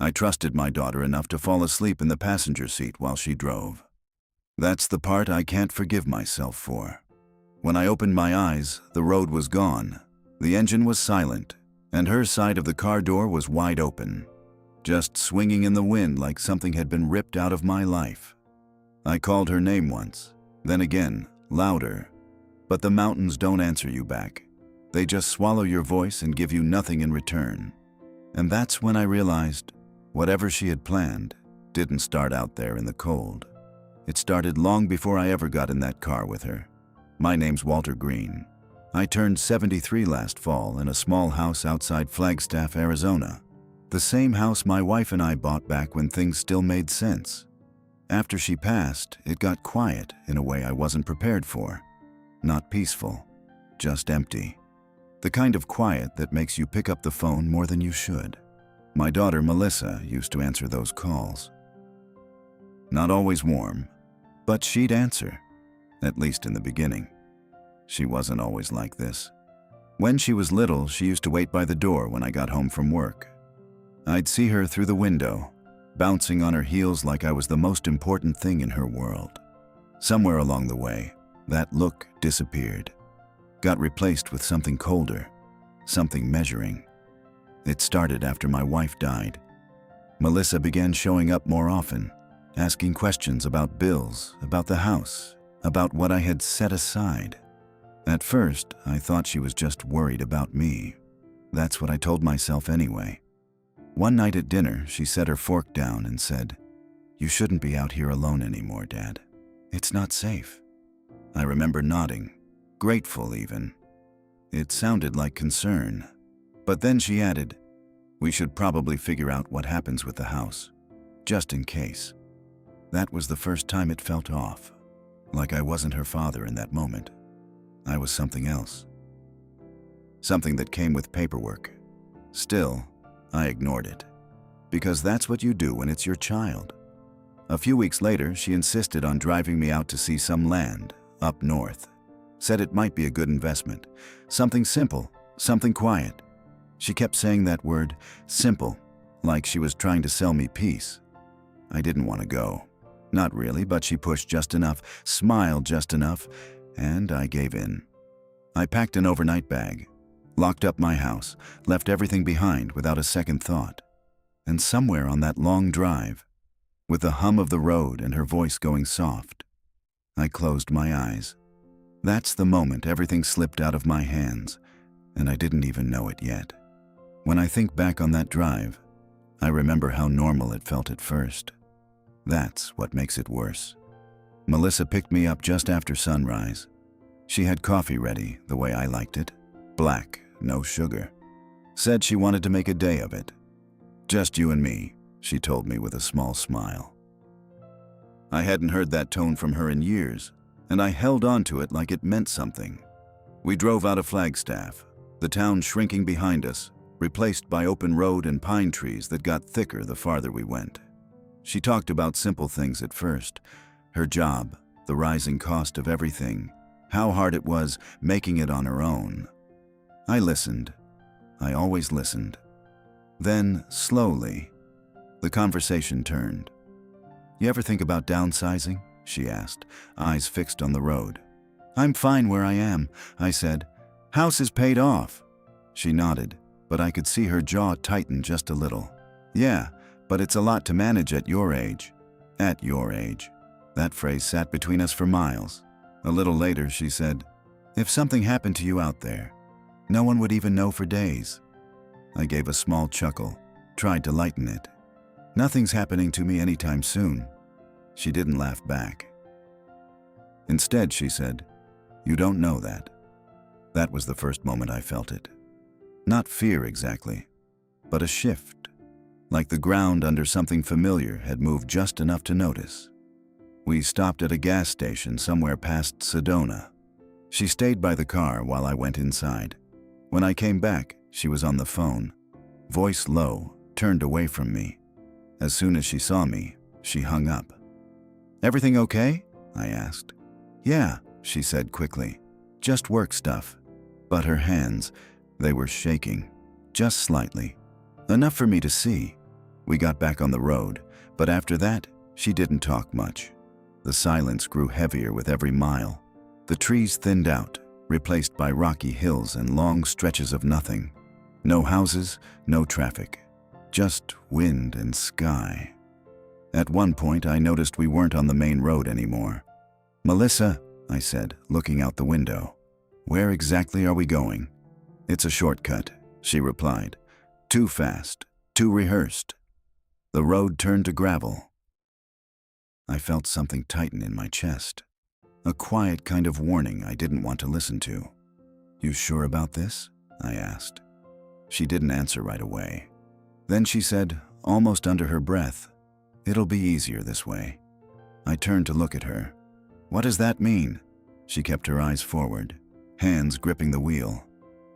I trusted my daughter enough to fall asleep in the passenger seat while she drove. That's the part I can't forgive myself for. When I opened my eyes, the road was gone. The engine was silent, and her side of the car door was wide open, just swinging in the wind like something had been ripped out of my life. I called her name once, then again, louder. But the mountains don't answer you back. They just swallow your voice and give you nothing in return. And that's when I realized whatever she had planned didn't start out there in the cold. It started long before I ever got in that car with her. My name's Walter Green. I turned 73 last fall in a small house outside Flagstaff, Arizona. The same house my wife and I bought back when things still made sense. After she passed, it got quiet in a way I wasn't prepared for. Not peaceful, just empty. The kind of quiet that makes you pick up the phone more than you should. My daughter, Melissa, used to answer those calls. Not always warm, but she'd answer, at least in the beginning. She wasn't always like this. When she was little, she used to wait by the door when I got home from work. I'd see her through the window, bouncing on her heels like I was the most important thing in her world. Somewhere along the way, that look disappeared, got replaced with something colder, something measuring. It started after my wife died. Melissa began showing up more often, asking questions about bills, about the house, about what I had set aside. At first, I thought she was just worried about me. That's what I told myself anyway. One night at dinner, she set her fork down and said, "You shouldn't be out here alone anymore, Dad. It's not safe." I remember nodding, grateful even. It sounded like concern. But then she added, "We should probably figure out what happens with the house, just in case." That was the first time it felt off, like I wasn't her father in that moment. I was something else. Something that came with paperwork. Still, I ignored it, because that's what you do when it's your child. A few weeks later, she insisted on driving me out to see some land up north. Said it might be a good investment. Something simple, something quiet. She kept saying that word, simple, like she was trying to sell me peace. I didn't want to go. Not really, but she pushed just enough, smiled just enough, and I gave in. I packed an overnight bag, locked up my house, left everything behind without a second thought. And somewhere on that long drive, with the hum of the road and her voice going soft, I closed my eyes. That's the moment everything slipped out of my hands, and I didn't even know it yet. When I think back on that drive, I remember how normal it felt at first. That's what makes it worse. Melissa picked me up just after sunrise. She had coffee ready the way I liked it, black, no sugar. Said she wanted to make a day of it. "Just you and me," she told me with a small smile. I hadn't heard that tone from her in years, and I held on to it like it meant something. We drove out of Flagstaff, the town shrinking behind us, replaced by open road and pine trees that got thicker the farther we went. She talked about simple things at first, her job, the rising cost of everything, how hard it was making it on her own. I listened. I always listened. Then, slowly, the conversation turned. "You ever think about downsizing?" she asked, eyes fixed on the road. "I'm fine where I am," I said. "House is paid off." She nodded, but I could see her jaw tighten just a little. "Yeah, but it's a lot to manage at your age." At your age. That phrase sat between us for miles. A little later, she said, "If something happened to you out there, no one would even know for days." I gave a small chuckle, tried to lighten it. "Nothing's happening to me anytime soon." She didn't laugh back. Instead, she said, "You don't know that." That was the first moment I felt it. Not fear exactly, but a shift, like the ground under something familiar had moved just enough to notice. We stopped at a gas station somewhere past Sedona. She stayed by the car while I went inside. When I came back, she was on the phone, voice low, turned away from me. As soon as she saw me, she hung up. "Everything okay?" I asked. "Yeah," she said quickly. "Just work stuff." But her hands, they were shaking, just slightly. Enough for me to see. We got back on the road, but after that, she didn't talk much. The silence grew heavier with every mile. The trees thinned out, replaced by rocky hills and long stretches of nothing. No houses, no traffic, just wind and sky. At one point, I noticed we weren't on the main road anymore. "Melissa," I said, looking out the window. "Where exactly are we going?" "It's a shortcut," she replied. "Too fast, too rehearsed." The road turned to gravel. I felt something tighten in my chest. A quiet kind of warning I didn't want to listen to. "You sure about this?" I asked. She didn't answer right away. Then she said, almost under her breath, "It'll be easier this way." I turned to look at her. "What does that mean?" She kept her eyes forward, hands gripping the wheel.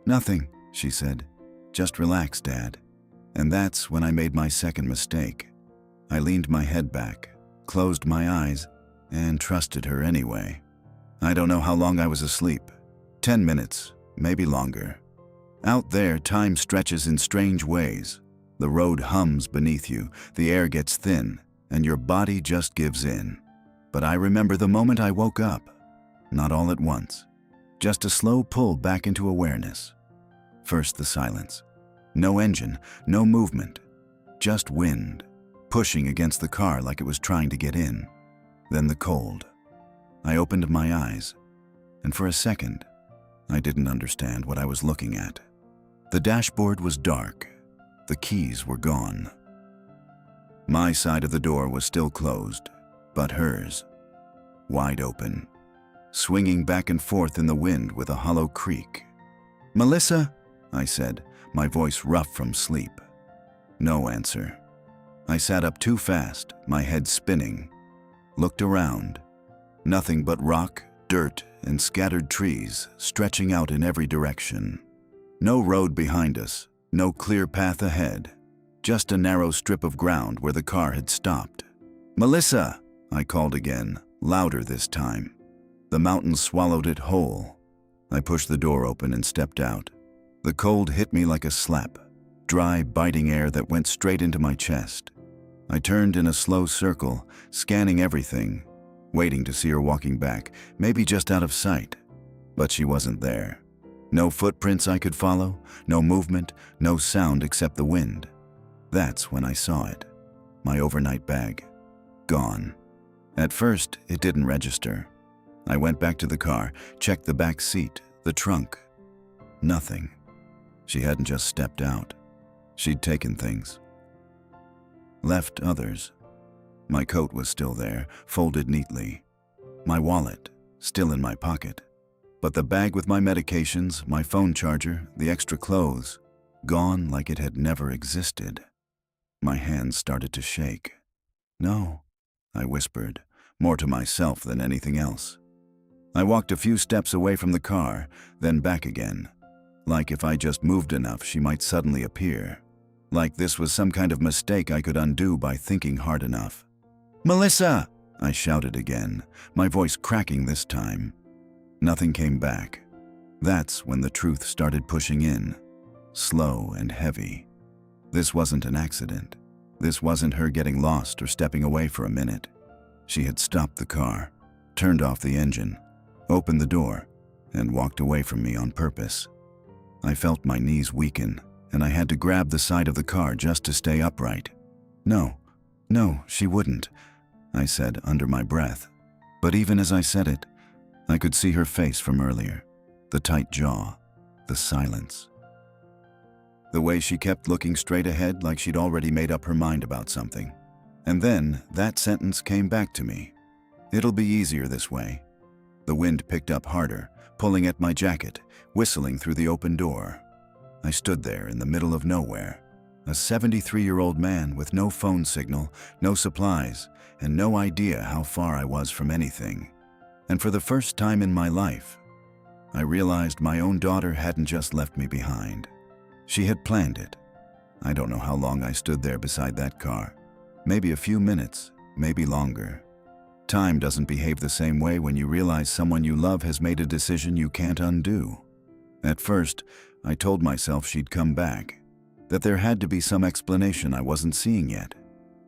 "Nothing," she said. "Just relax, Dad." And that's when I made my second mistake. I leaned my head back, closed my eyes, and trusted her anyway. I don't know how long I was asleep. 10 minutes, maybe longer. Out there, time stretches in strange ways. The road hums beneath you, the air gets thin, and your body just gives in. But I remember the moment I woke up. Not all at once. Just a slow pull back into awareness. First the silence. No engine, no movement. Just wind, pushing against the car like it was trying to get in. Then the cold. I opened my eyes, and for a second, I didn't understand what I was looking at. The dashboard was dark. The keys were gone. My side of the door was still closed, but hers, wide open, swinging back and forth in the wind with a hollow creak. "Melissa," I said, my voice rough from sleep. No answer. I sat up too fast, my head spinning. Looked around. Nothing but rock, dirt, and scattered trees stretching out in every direction. No road behind us, no clear path ahead. Just a narrow strip of ground where the car had stopped. "Melissa!" I called again, louder this time. The mountain swallowed it whole. I pushed the door open and stepped out. The cold hit me like a slap, dry, biting air that went straight into my chest. I turned in a slow circle, scanning everything, waiting to see her walking back, maybe just out of sight. But she wasn't there. No footprints I could follow, no movement, no sound except the wind. That's when I saw it. My overnight bag. Gone. At first, it didn't register. I went back to the car, checked the back seat, the trunk. Nothing. She hadn't just stepped out. She'd taken things. Left others. My coat was still there, folded neatly. My wallet, still in my pocket. But the bag with my medications, my phone charger, the extra clothes, gone like it had never existed. My hands started to shake. "No," I whispered, more to myself than anything else. I walked a few steps away from the car, then back again. Like if I just moved enough, she might suddenly appear. Like this was some kind of mistake I could undo by thinking hard enough. "Melissa!" I shouted again, my voice cracking this time. Nothing came back. That's when the truth started pushing in, slow and heavy. This wasn't an accident. This wasn't her getting lost or stepping away for a minute. She had stopped the car, turned off the engine, opened the door, and walked away from me on purpose. I felt my knees weaken, and I had to grab the side of the car just to stay upright. No, she wouldn't," I said under my breath. But even as I said it, I could see her face from earlier, the tight jaw, the silence. The way she kept looking straight ahead like she'd already made up her mind about something. And then that sentence came back to me. "It'll be easier this way." The wind picked up harder, pulling at my jacket, whistling through the open door. I stood there in the middle of nowhere, a 73-year-old man with no phone signal, no supplies, and no idea how far I was from anything. And for the first time in my life, I realized my own daughter hadn't just left me behind. She had planned it. I don't know how long I stood there beside that car. Maybe a few minutes, maybe longer. Time doesn't behave the same way when you realize someone you love has made a decision you can't undo. At first, I told myself she'd come back. that there had to be some explanation I wasn't seeing yet.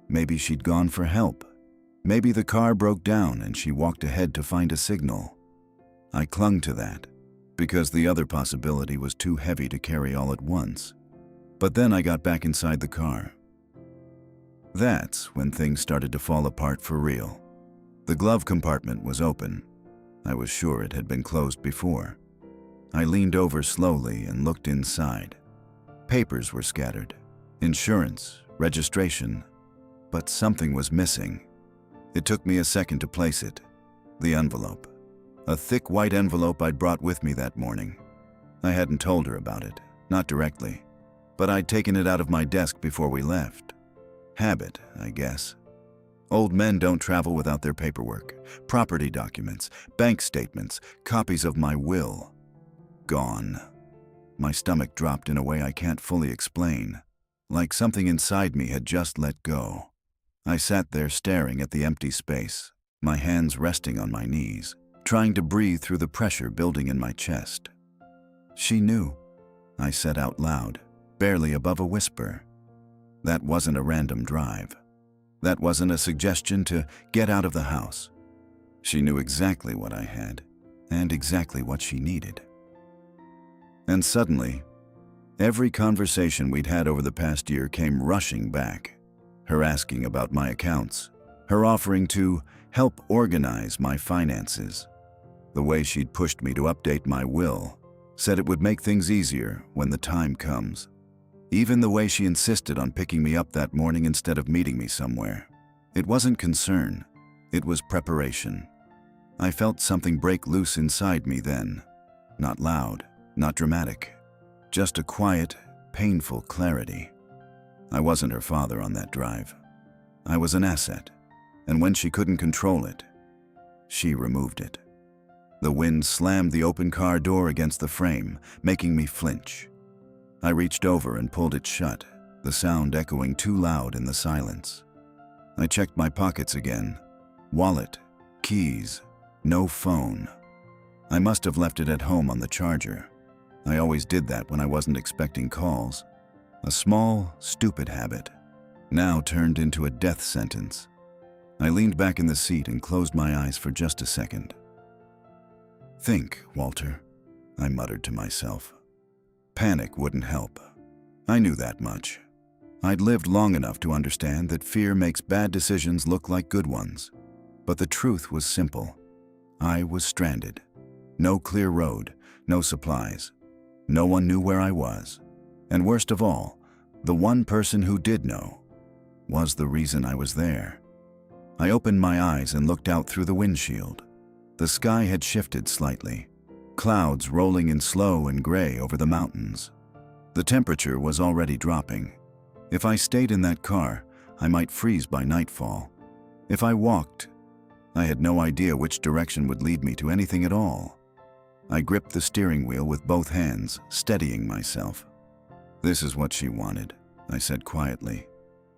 Maybe she'd gone for help. Maybe the car broke down and she walked ahead to find a signal. I clung to that, because the other possibility was too heavy to carry all at once. But then I got back inside the car. That's when things started to fall apart for real. The glove compartment was open. I was sure it had been closed before. I leaned over slowly and looked inside. Papers were scattered. Insurance, registration. But something was missing. It took me a second to place it. The envelope. A thick white envelope I'd brought with me that morning. I hadn't told her about it, not directly, but I'd taken it out of my desk before we left. Habit, I guess. Old men don't travel without their paperwork, property documents, bank statements, copies of my will. Gone. My stomach dropped in a way I can't fully explain, like something inside me had just let go. I sat there staring at the empty space, my hands resting on my knees, trying to breathe through the pressure building in my chest. She knew, I said out loud, barely above a whisper. That wasn't a random drive. That wasn't a suggestion to get out of the house. She knew exactly what I had, and exactly what she needed. And suddenly, every conversation we'd had over the past year came rushing back. Her asking about my accounts, her offering to help organize my finances, the way she'd pushed me to update my will, said it would make things easier when the time comes. Even the way she insisted on picking me up that morning instead of meeting me somewhere. It wasn't concern, it was preparation. I felt something break loose inside me then. Not loud, not dramatic, just a quiet, painful clarity. I wasn't her father on that drive. I was an asset, and when she couldn't control it, she removed it. The wind slammed the open car door against the frame, making me flinch. I reached over and pulled it shut, the sound echoing too loud in the silence. I checked my pockets again. Wallet, keys, no phone. I must have left it at home on the charger. I always did that when I wasn't expecting calls. A small, stupid habit, now turned into a death sentence. I leaned back in the seat and closed my eyes for just a second. Think, Walter, I muttered to myself. Panic wouldn't help. I knew that much. I'd lived long enough to understand that fear makes bad decisions look like good ones. But the truth was simple. I was stranded. No clear road, no supplies. No one knew where I was. And worst of all, the one person who did know was the reason I was there. I opened my eyes and looked out through the windshield. The sky had shifted slightly, clouds rolling in slow and gray over the mountains. The temperature was already dropping. If I stayed in that car, I might freeze by nightfall. If I walked, I had no idea which direction would lead me to anything at all. I gripped the steering wheel with both hands, steadying myself. This is what she wanted, I said quietly.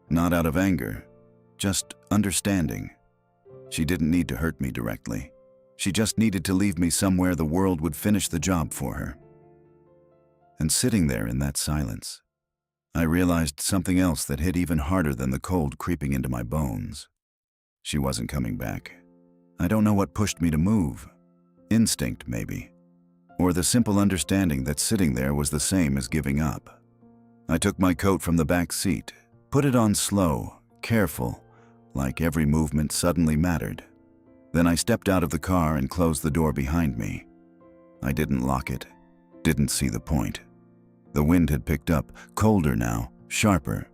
Not out of anger, just understanding. She didn't need to hurt me directly. She just needed to leave me somewhere the world would finish the job for her. And sitting there in that silence, I realized something else that hit even harder than the cold creeping into my bones. She wasn't coming back. I don't know what pushed me to move. Instinct, maybe. Or the simple understanding that sitting there was the same as giving up. I took my coat from the back seat, put it on slow, careful, like every movement suddenly mattered. Then I stepped out of the car and closed the door behind me. I didn't lock it, didn't see the point. The wind had picked up, colder now, sharper.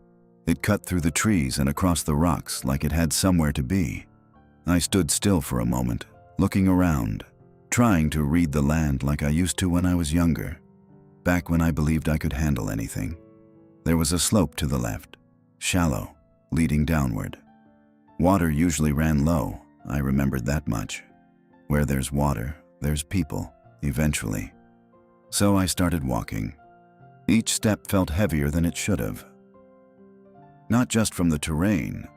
It cut through the trees and across the rocks like it had somewhere to be. I stood still for a moment, looking around, trying to read the land like I used to when I was younger, back when I believed I could handle anything. There was a slope to the left, shallow, leading downward. Water usually ran low, I remembered that much. Where there's water, there's people, eventually. So I started walking. Each step felt heavier than it should have. Not just from the terrain,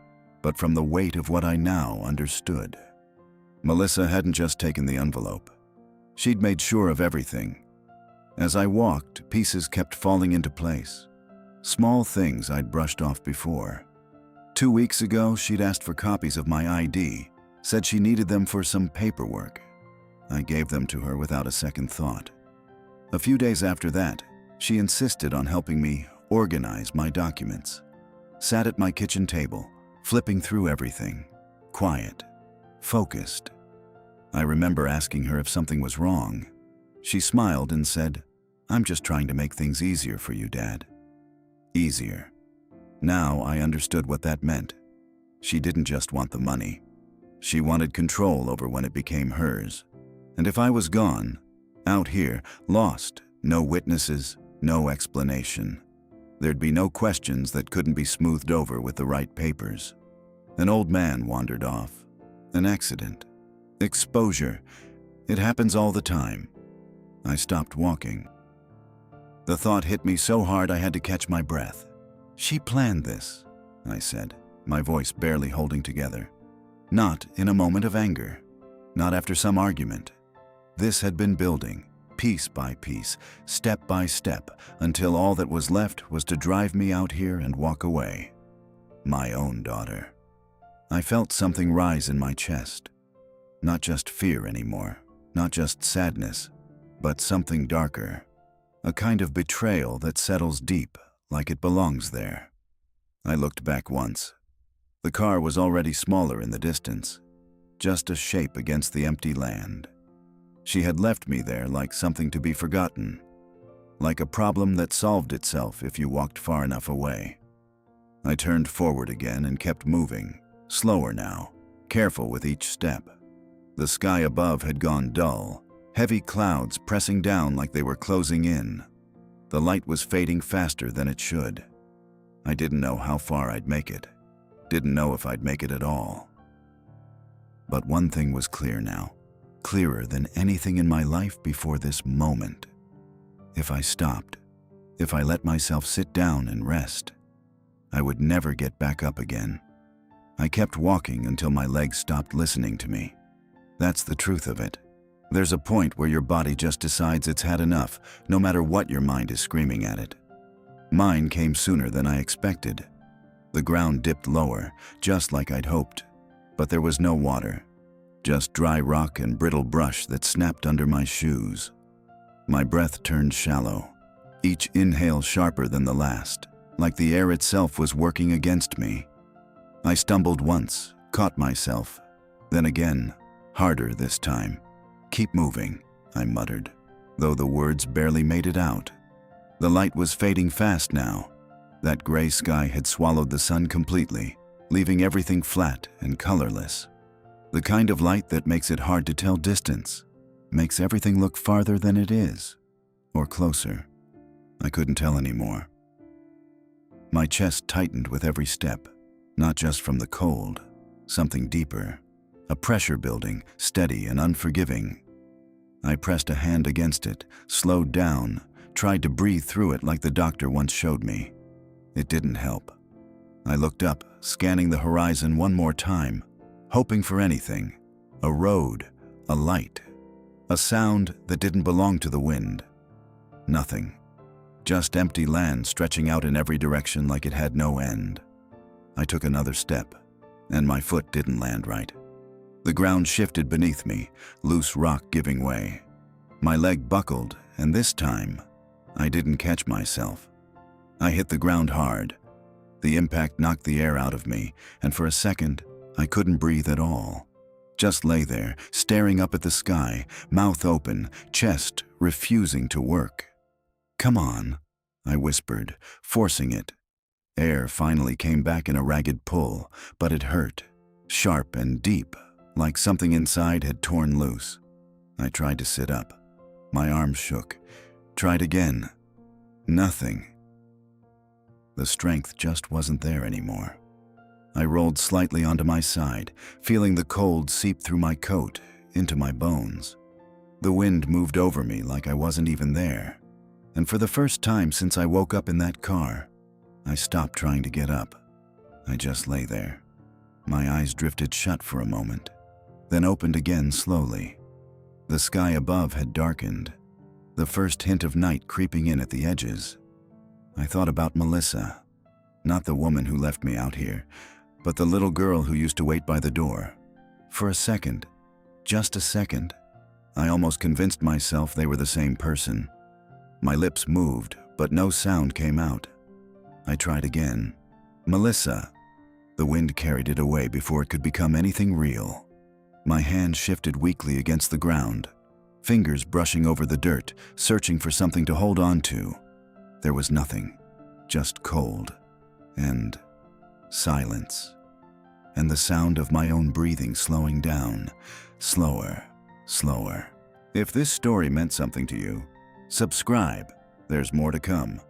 but from the weight of what I now understood. Melissa hadn't just taken the envelope. She'd made sure of everything. As I walked, pieces kept falling into place. Small things I'd brushed off before. 2 weeks ago, she'd asked for copies of my ID, said she needed them for some paperwork. I gave them to her without a second thought. A few days after that, she insisted on helping me organize my documents. Sat at my kitchen table, flipping through everything, quiet, focused. I remember asking her if something was wrong. She smiled and said, "I'm just trying to make things easier for you, Dad." Easier. Now I understood what that meant. She didn't just want the money. She wanted control over when it became hers. And if I was gone, out here, lost, no witnesses, no explanation, there'd be no questions that couldn't be smoothed over with the right papers. An old man wandered off. An accident. Exposure. It happens all the time. I stopped walking. The thought hit me so hard I had to catch my breath. "She planned this," I said, my voice barely holding together. Not in a moment of anger. Not after some argument. This had been building, piece by piece, step by step, until all that was left was to drive me out here and walk away. My own daughter. I felt something rise in my chest. Not just fear anymore, not just sadness, but something darker. A kind of betrayal that settles deep, like it belongs there. I looked back once. The car was already smaller in the distance, just a shape against the empty land. She had left me there like something to be forgotten, like a problem that solved itself if you walked far enough away. I turned forward again and kept moving, slower now, careful with each step. The sky above had gone dull, heavy clouds pressing down like they were closing in. The light was fading faster than it should. I didn't know how far I'd make it. Didn't know if I'd make it at all. But one thing was clear now, clearer than anything in my life before this moment. If I stopped, if I let myself sit down and rest, I would never get back up again. I kept walking until my legs stopped listening to me. That's the truth of it. There's a point where your body just decides it's had enough, no matter what your mind is screaming at it. Mine came sooner than I expected. The ground dipped lower, just like I'd hoped, but there was no water, just dry rock and brittle brush that snapped under my shoes. My breath turned shallow, each inhale sharper than the last, like the air itself was working against me. I stumbled once, caught myself, then again, harder this time. "Keep moving," I muttered, though the words barely made it out. The light was fading fast now. That gray sky had swallowed the sun completely, leaving everything flat and colorless. The kind of light that makes it hard to tell distance, makes everything look farther than it is, or closer. I couldn't tell anymore. My chest tightened with every step, not just from the cold, something deeper. A pressure building, steady and unforgiving. I pressed a hand against it, slowed down, tried to breathe through it like the doctor once showed me. It didn't help. I looked up, scanning the horizon one more time, hoping for anything. A road, a light, a sound that didn't belong to the wind. Nothing. Just empty land stretching out in every direction like it had no end. I took another step, and my foot didn't land right. The ground shifted beneath me, loose rock giving way. My leg buckled, and this time, I didn't catch myself. I hit the ground hard. The impact knocked the air out of me, and for a second, I couldn't breathe at all. Just lay there, staring up at the sky, mouth open, chest refusing to work. "Come on," I whispered, forcing it. Air finally came back in a ragged pull, but it hurt, sharp and deep, like something inside had torn loose. I tried to sit up. My arms shook. Tried again. Nothing. The strength just wasn't there anymore. I rolled slightly onto my side, feeling the cold seep through my coat, into my bones. The wind moved over me like I wasn't even there. And for the first time since I woke up in that car, I stopped trying to get up. I just lay there. My eyes drifted shut for a moment, then opened again slowly. The sky above had darkened, the first hint of night creeping in at the edges. I thought about Melissa. Not the woman who left me out here, but the little girl who used to wait by the door. For a second, just a second, I almost convinced myself they were the same person. My lips moved, but no sound came out. I tried again. Melissa. The wind carried it away before it could become anything real. My hand shifted weakly against the ground, fingers brushing over the dirt, searching for something to hold on to. There was nothing, just cold and silence, and the sound of my own breathing slowing down, slower, slower. If this story meant something to you, subscribe. There's more to come.